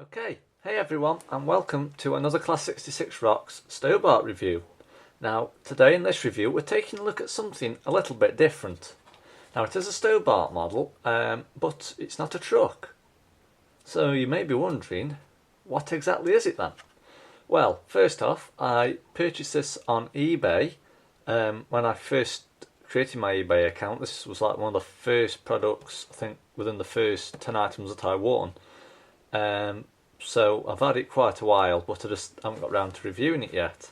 Okay, hey everyone, and welcome to another Class 66 Rocks Stobart review. Now, today in this review, we're taking a look at something a little bit different. Now, it is a Stobart model, but it's not a truck. So you may be wondering, what exactly is it then? Well, first off, I purchased this on eBay when I first created my eBay account. This was like one of the first products, I think, within the first 10 items that I won. So I've had it quite a while, but I just haven't got around to reviewing it yet.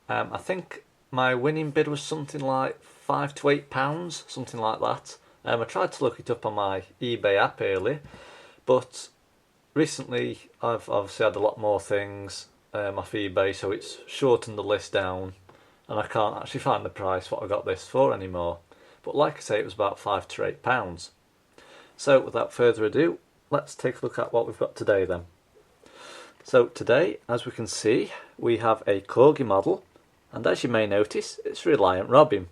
I think my winning bid was something like £5 to £8, something like that. I tried to look it up on my eBay app earlier, but recently I've obviously had a lot more things off eBay, so it's shortened the list down, and I can't actually find the price what I got this for anymore. But like I say, it was about £5 to £8. So without further ado, let's take a look at what we've got today then. So today, as we can see, we have a Corgi model, and as you may notice, it's Reliant Robin.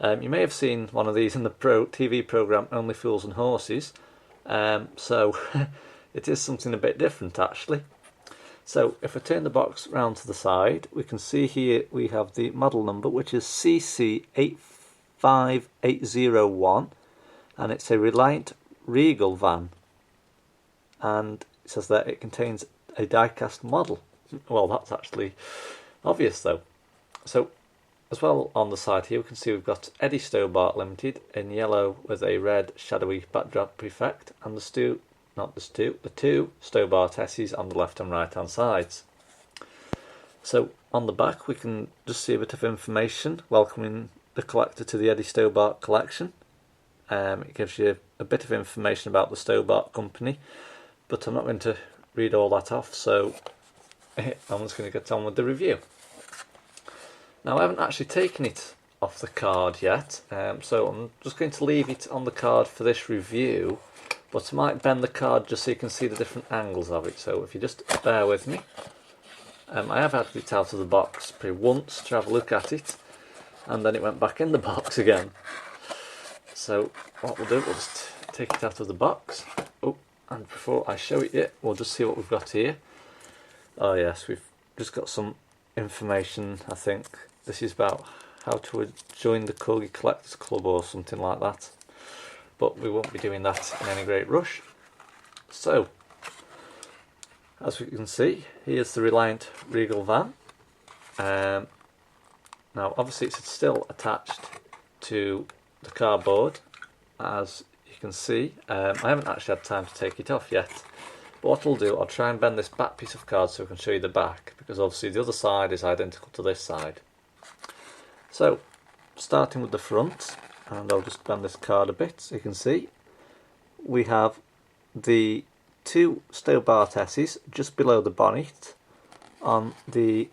You may have seen one of these in the TV programme Only Fools and Horses, so it is something a bit different actually. So if I turn the box round to the side, we can see here we have the model number, which is CC85801, and it's a Reliant Regal van. And it says that it contains a die-cast model. Well, that's actually obvious though. So as well on the side here we can see we've got Eddie Stobart Limited in yellow with a red shadowy backdrop effect, and the two Stobart S's on the left and right hand sides. So on the back we can just see a bit of information welcoming the collector to the Eddie Stobart collection. It gives you a bit of information about the Stobart company, but I'm not going to read all that off, so I'm just going to get on with the review. Now, I haven't actually taken it off the card yet, so I'm just going to leave it on the card for this review, but I might bend the card just so you can see the different angles of it, so if you just bear with me. I have had it out of the box probably once to have a look at it, and then it went back in the box again. So what we'll do, we'll just take it out of the box. Oh, and before I show it yet, we'll just see what we've got here. Oh yes, we've just got some information. I think this is about how to join the Corgi Collectors Club or something like that. But we won't be doing that in any great rush. So, as we can see, here's the Reliant Regal van. Now obviously it's still attached to the cardboard, as you can see. I haven't actually had time to take it off yet, but what I'll do, I'll try and bend this back piece of card so I can show you the back, because obviously the other side is identical to this side. So starting with the front, and I'll just bend this card a bit so you can see, we have the two Stobart S's just below the bonnet on the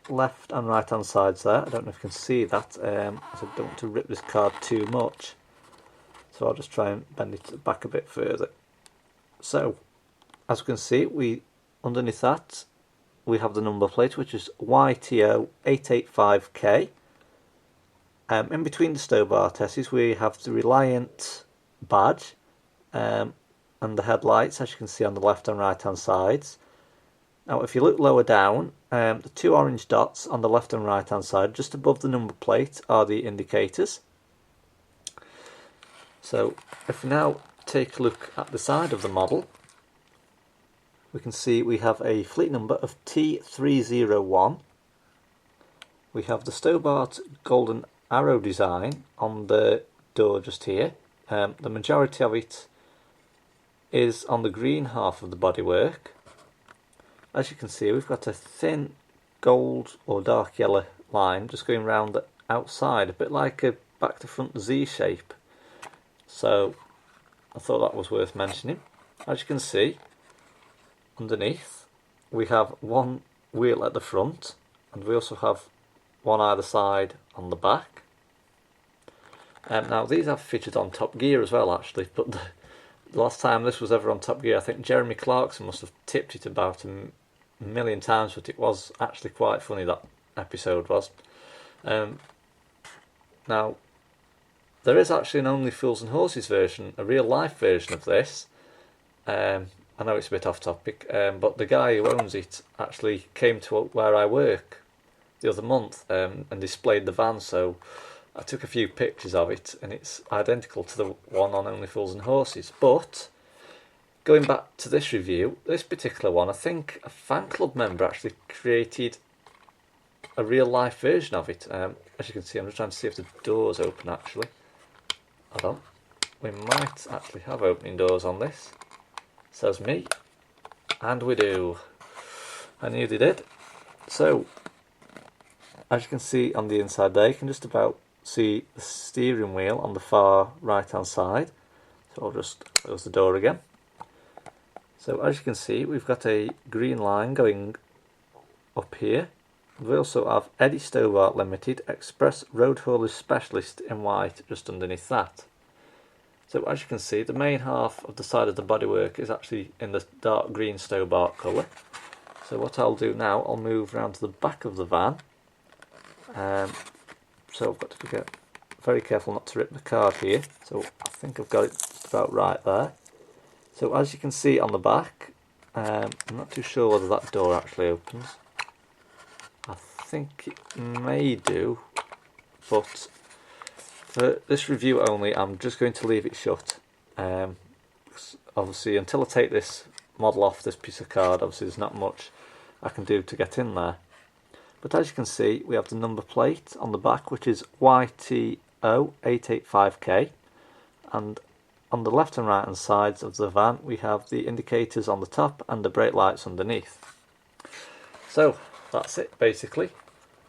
left and right hand sides there. I don't know if you can see that, so I don't want to rip this card too much, so I'll just try and bend it back a bit further. So as we can see, underneath that we have the number plate, which is YTO885K. In between the Stobart S's we have the Reliant badge, and the headlights, as you can see on the left and right hand sides. Now if you look lower down, the two orange dots on the left and right hand side just above the number plate are the indicators. So if we now take a look at the side of the model, we can see we have a fleet number of T301. We have the Stobart golden arrow design on the door just here. The majority of it is on the green half of the bodywork. As you can see, we've got a thin gold or dark yellow line just going around the outside, a bit like a back to front Z shape. So I thought that was worth mentioning. As you can see, underneath we have one wheel at the front, and we also have one either side on the back. Now these have featured on Top Gear as well actually, but the last time this was ever on Top Gear, I think Jeremy Clarkson must have tipped it about a million times, but it was actually quite funny, that episode was. Now there is actually an Only Fools and Horses version, a real life version of this. I I know it's a bit off topic, but the guy who owns it actually came to where I work the other month and displayed the van, so I took a few pictures of it, and it's identical to the one on Only Fools and Horses. But going back to this review, this particular one, I think a fan club member actually created a real life version of it. As you can see, I'm just trying to see if the door's open actually. Hold on. We might actually have opening doors on this. Says me. And we do. I knew they did. So, as you can see on the inside there, you can just about see the steering wheel on the far right hand side. So I'll just close the door again. So as you can see, we've got a green line going up here. We also have Eddie Stobart Limited Express Road Haulers Specialist in white just underneath that. So as you can see, the main half of the side of the bodywork is actually in the dark green Stobart colour. So what I'll do now, I'll move around to the back of the van. So I've got to be very careful not to rip the card here. So I think I've got it about right there. So as you can see on the back, I'm not too sure whether that door actually opens. I think it may do, but for this review only, I'm just going to leave it shut. Obviously, until I take this model off this piece of card, obviously there's not much I can do to get in there. But as you can see, we have the number plate on the back, which is YTO885K, and on the left and right hand sides of the van, we have the indicators on the top and the brake lights underneath. So that's it basically.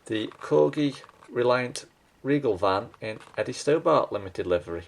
The Corgi Reliant Regal van in Eddie Stobart Limited livery.